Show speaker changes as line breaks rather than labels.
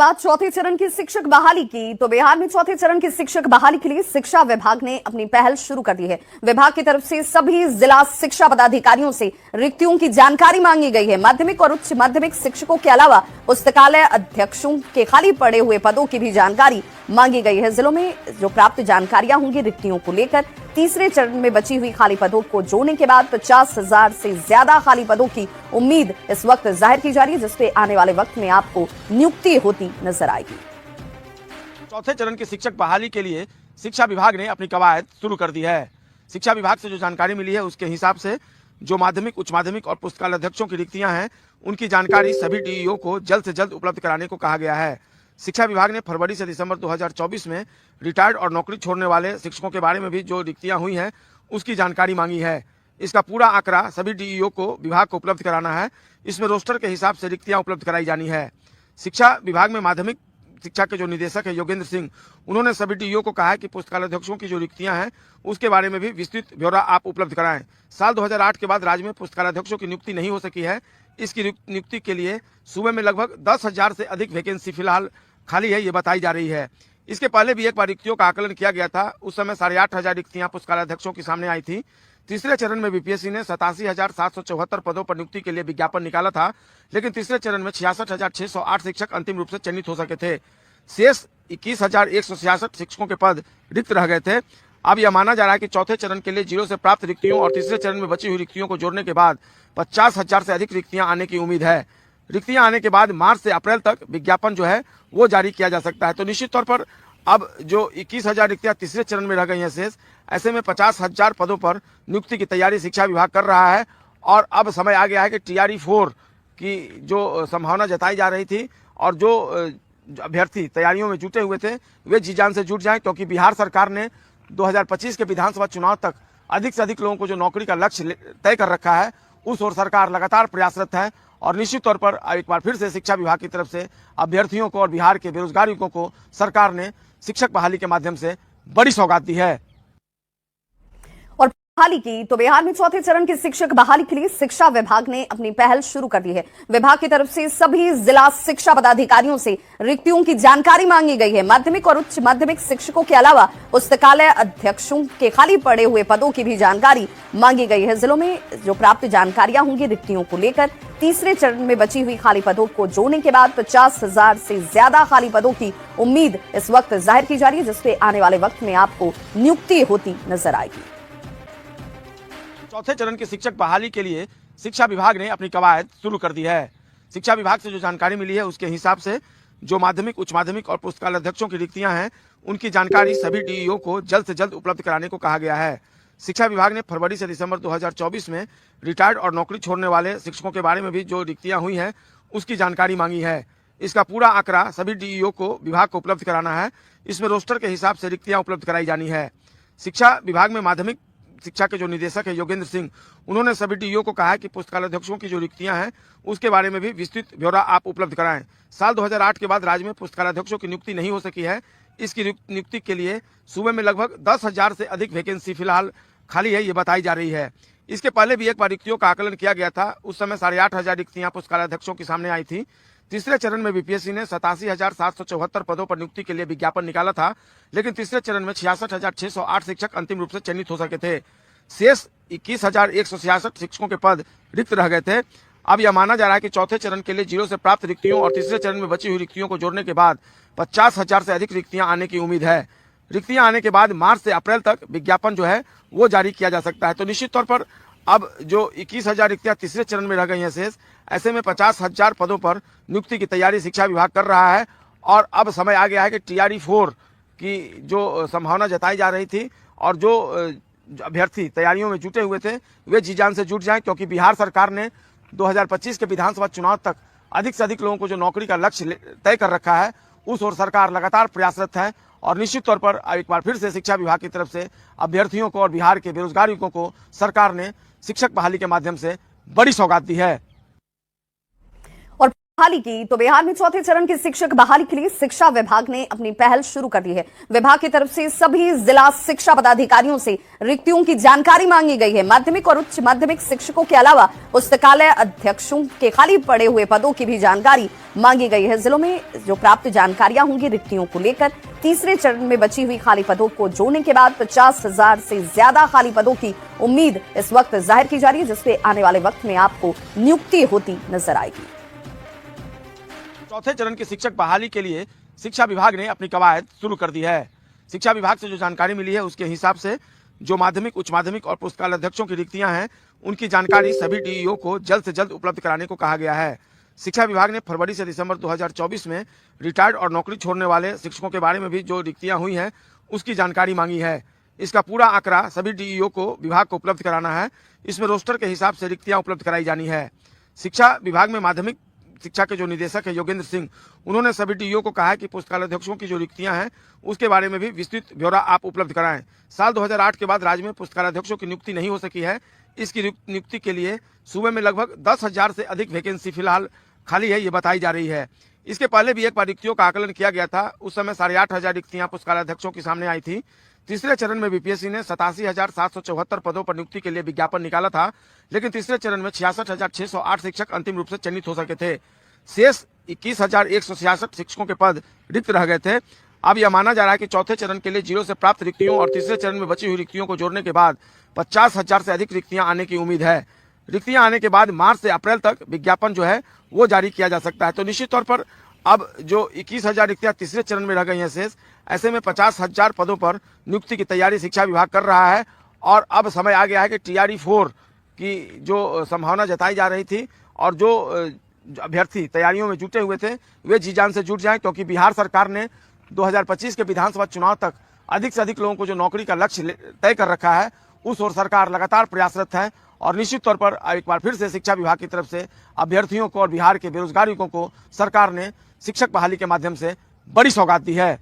बात चौथे चरण की शिक्षक बहाली की, तो बिहार में चौथे चरण की शिक्षक बहाली के लिए शिक्षा विभाग ने अपनी पहल शुरू कर दी है। विभाग की तरफ से सभी जिला शिक्षा पदाधिकारियों से रिक्तियों की जानकारी मांगी गई है। माध्यमिक और उच्च माध्यमिक शिक्षकों के अलावा पुस्तकालय अध्यक्षों के खाली पड़े हुए पदों की भी जानकारी मांगी गई है। जिलों में जो प्राप्त जानकारियां होंगी रिक्तियों को लेकर, तीसरे चरण में बची हुई खाली पदों को जोड़ने के बाद 50,000 से ज्यादा खाली पदों की उम्मीद इस वक्त जाहिर की जा रही है, जिसपे आने वाले वक्त में आपको नियुक्ति होती नजर आएगी।
चौथे चरण की शिक्षक बहाली के लिए शिक्षा विभाग ने अपनी कवायद शुरू कर दी है। शिक्षा विभाग से जो जानकारी मिली है उसके हिसाब से जो माध्यमिक, उच्च माध्यमिक और पुस्तकालय अध्यक्षों की रिक्तियां हैं उनकी जानकारी सभी डीईओ को जल्द से जल्द उपलब्ध कराने को कहा गया है। शिक्षा विभाग ने फरवरी से दिसंबर 2024 में रिटायर्ड और नौकरी छोड़ने वाले शिक्षकों के बारे में भी जो रिक्तियां हुई हैं उसकी जानकारी मांगी है। इसका पूरा आंकड़ा सभी डीईओ को विभाग को उपलब्ध कराना है। इसमें रोस्टर के हिसाब से रिक्तियां उपलब्ध कराई जानी है। शिक्षा विभाग में माध्यमिक शिक्षा के जो निदेशक है योगेंद्र सिंह, उन्होंने सभी डीईओ को कहा है कि पुस्तकालय अध्यक्षों की जो रिक्तियां हैं उसके बारे में भी विस्तृत ब्यौरा आप उपलब्ध कराएं। साल 2008 के बाद राज्य में पुस्तकालय अध्यक्षों की नियुक्ति नहीं हो सकी है। इसकी नियुक्ति के लिए सूबे में लगभग 10,000 से अधिक वैकेंसी फिलहाल खाली है, ये बताई जा रही है। इसके पहले भी एक बार रिक्तियों का आकलन किया गया था। उस समय 8,500 रिक्तियां पुस्तकालय अध्यक्षों की सामने आई थी। तीसरे चरण में बीपीएससी ने 87,774 पदों पर नियुक्ति के लिए विज्ञापन निकाला था, लेकिन तीसरे चरण में 66,608 शिक्षक अंतिम रूप से चयनित हो सके थे। शेष 21,166 शिक्षकों के पद रिक्त रह गए थे। अब यह माना जा रहा है कि चौथे चरण के लिए जिलों से प्राप्त रिक्तियों और तीसरे चरण में बची हुई रिक्तियों को जोड़ने के बाद 50,000 से अधिक रिक्तियां आने की उम्मीद है। रिक्तियां आने के बाद मार्च से अप्रैल तक विज्ञापन जो है वो जारी किया जा सकता है। तो निश्चित तौर पर अब जो 21,000 रिक्तियां तीसरे चरण में रह गई हैं शेष, ऐसे में 50,000 पदों पर नियुक्ति की तैयारी शिक्षा विभाग कर रहा है। और अब समय आ गया है कि TRE 4 की जो संभावना जताई जा रही थी और जो अभ्यर्थी तैयारियों में जुटे हुए थे वे जी जान से जुट जाएं, क्योंकि बिहार सरकार ने 2025 के विधानसभा चुनाव तक अधिक से अधिक लोगों को जो नौकरी का लक्ष्य तय कर रखा है उस ओर सरकार लगातार प्रयासरत है। और निश्चित तौर पर एक बार फिर से शिक्षा विभाग की तरफ से अभ्यर्थियों को और बिहार के बेरोजगार युवकों को सरकार ने शिक्षक बहाली के माध्यम से बड़ी सौगात दी है।
बहाली की, तो बिहार में चौथे चरण की शिक्षक बहाली के लिए शिक्षा विभाग ने अपनी पहल शुरू कर दी है। विभाग की तरफ से सभी जिला शिक्षा पदाधिकारियों से रिक्तियों की जानकारी मांगी गई है। माध्यमिक और उच्च माध्यमिक शिक्षकों के अलावा पुस्तकालय अध्यक्षों के खाली पड़े हुए पदों की भी जानकारी मांगी गई है। जिलों में जो प्राप्त जानकारियां होंगी रिक्तियों को लेकर, तीसरे चरण में बची हुई खाली पदों को जोड़ने के बाद 50,000 से ज्यादा खाली पदों की उम्मीद इस वक्त जाहिर की जा रही है, जिसपे आने वाले वक्त में आपको नियुक्ति होती नजर आएगी।
चौथे चरण की शिक्षक बहाली के लिए शिक्षा विभाग ने अपनी कवायद शुरू कर दी है। शिक्षा विभाग से जो जानकारी मिली है उसके हिसाब से जो माध्यमिक, उच्च माध्यमिक और पुस्तकालय अध्यक्षों की रिक्तियां हैं उनकी जानकारी सभी डीईओ को जल्द से जल्द उपलब्ध कराने को कहा गया है। शिक्षा विभाग ने फरवरी से दिसंबर 2024 में रिटायर्ड और नौकरी छोड़ने वाले शिक्षकों के बारे में भी जो रिक्तियां हुई हैं उसकी जानकारी मांगी है। इसका पूरा आंकड़ा सभी डीईओ को विभाग को उपलब्ध कराना है। इसमें रोस्टर के हिसाब से रिक्तियां उपलब्ध कराई जानी है। शिक्षा विभाग में माध्यमिक शिक्षा के जो निदेशक है योगेंद्र सिंह, उन्होंने सभी डीईओ को कहा है कि पुस्तकालय अध्यक्षों की जो रिक्तियां हैं उसके बारे में भी विस्तृत ब्यौरा आप उपलब्ध कराएं। साल 2008 के बाद राज्य में पुस्तकालय अध्यक्षों की नियुक्ति नहीं हो सकी है। इसकी नियुक्ति के लिए सूबे में लगभग 10,000 से अधिक वैकेंसी फिलहाल खाली है, ये बताई जा रही है। इसके पहले भी एक बार रिक्तियों का आकलन किया गया था। उस समय 8,500 रिक्तियां पुस्तकालय अध्यक्षों की सामने आई थी। तीसरे चरण में बीपीएससी ने 87,774 पदों पर नियुक्ति के लिए विज्ञापन निकाला था, लेकिन तीसरे चरण में 66,608 शिक्षक अंतिम रूप से चयनित हो सके थे। शेष 21,166 शिक्षकों के पद रिक्त रह गए थे। अब यह माना जा रहा है कि चौथे चरण के लिए जिलों से प्राप्त रिक्तियों और तीसरे चरण में बची हुई रिक्तियों को जोड़ने के बाद 50,000 से अधिक रिक्तियां आने की उम्मीद है। रिक्तियां आने के बाद मार्च से अप्रैल तक विज्ञापन जो है वो जारी किया जा सकता है। तो निश्चित तौर पर अब जो 21,000 रिक्तियां तीसरे चरण में रह गई हैं शेष, ऐसे में 50,000 पदों पर नियुक्ति की तैयारी शिक्षा विभाग कर रहा है। और अब समय आ गया है कि TRE 4 की जो संभावना जताई जा रही थी और जो अभ्यर्थी तैयारियों में जुटे हुए थे वे जी जान से जुट जाएं, क्योंकि बिहार सरकार ने 2025 के विधानसभा चुनाव तक अधिक से अधिक लोगों को जो नौकरी का लक्ष्य तय कर रखा है उस ओर सरकार लगातार प्रयासरत है। और निश्चित तौर पर एक बार फिर से शिक्षा विभाग की तरफ से अभ्यर्थियों को और बिहार के बेरोजगार युवकों को सरकार ने शिक्षक बहाली के माध्यम से बड़ी सौगात दी है।
बहाली की तो बिहार में चौथे चरण की शिक्षक बहाली के लिए शिक्षा विभाग ने अपनी पहल शुरू कर दी है। विभाग की तरफ से सभी जिला शिक्षा पदाधिकारियों से रिक्तियों की जानकारी मांगी गई है। माध्यमिक और उच्च माध्यमिक शिक्षकों के अलावा पुस्तकालय अध्यक्षों के खाली पड़े हुए पदों की भी जानकारी मांगी गई है। जिलों में जो प्राप्त जानकारियां होंगी रिक्तियों को लेकर तीसरे चरण में बची हुई खाली पदों को जोड़ने के बाद 50,000 से ज्यादा खाली पदों की उम्मीद इस वक्त जाहिर की जा रही है, जिससे आने वाले वक्त में आपको नियुक्ति होती नजर आएगी।
चौथे चरण की शिक्षक बहाली के लिए शिक्षा विभाग ने अपनी कवायद शुरू कर दी है। शिक्षा विभाग से जो जानकारी मिली है उसके हिसाब से जो माध्यमिक, उच्च माध्यमिक और पुस्तकालय अध्यक्षों की रिक्तियां हैं उनकी जानकारी सभी डीईओ को जल्द से जल्द उपलब्ध कराने को कहा गया है। शिक्षा विभाग ने फरवरी से दिसंबर 2024 में रिटायर्ड और नौकरी छोड़ने वाले शिक्षकों के बारे में भी जो रिक्तियां हुई हैं उसकी जानकारी मांगी है। इसका पूरा आंकड़ा सभी डीईओ को विभाग को उपलब्ध कराना है। इसमें रोस्टर के हिसाब से रिक्तियां उपलब्ध कराई जानी है। शिक्षा विभाग में माध्यमिक शिक्षा के जो निदेशक है योगेंद्र सिंह, उन्होंने सभी डीईओ को कहा है कि पुस्तकालय अध्यक्षों की जो रिक्तियां हैं उसके बारे में भी विस्तृत ब्यौरा आप उपलब्ध कराएं। साल 2008 के बाद राज्य में पुस्तकालय अध्यक्षों की नियुक्ति नहीं हो सकी है। इसकी नियुक्ति के लिए सूबे में लगभग 10,000 से अधिक वैकेंसी फिलहाल खाली है, ये बताई जा रही है। इसके पहले भी एक बार रिक्तियों का आकलन किया गया था। उस समय 8,500 रिक्तियां पुस्तकालय अध्यक्षों के सामने आई थी। तीसरे चरण में बीपीएससी ने 87,774 पदों पर नियुक्ति के लिए विज्ञापन निकाला था, लेकिन तीसरे चरण में 66,608 शिक्षक अंतिम रूप से चयनित हो सके थे। शेष 21,166 शिक्षकों के पद रिक्त रह गए थे। अब यह माना जा रहा है कि चौथे चरण के लिए जीरो से प्राप्त रिक्तियों और तीसरे चरण में बची हुई रिक्तियों को जोड़ने के बाद 50,000 से अधिक रिक्तियां आने की उम्मीद है। रिक्तियां आने के बाद मार्च से अप्रैल तक विज्ञापन जो है वो जारी किया जा सकता है। तो निश्चित तौर पर अब जो 21,000 रिक्तियां तीसरे चरण में रह गई हैं शेष, ऐसे में 50,000 पदों पर नियुक्ति की तैयारी शिक्षा विभाग कर रहा है। और अब समय आ गया है कि TRE 4 की जो संभावना जताई जा रही थी और जो अभ्यर्थी तैयारियों में जुटे हुए थे वे जी जान से जुट जाएं, क्योंकि बिहार सरकार ने 2025 के विधानसभा चुनाव तक अधिक से अधिक लोगों को जो नौकरी का लक्ष्य तय कर रखा है उस ओर सरकार लगातार प्रयासरत है। और निश्चित तौर पर एक बार फिर से शिक्षा विभाग की तरफ से अभ्यर्थियों को और बिहार के बेरोजगार युवकों को सरकार ने शिक्षक बहाली के माध्यम से बड़ी सौगात दी है।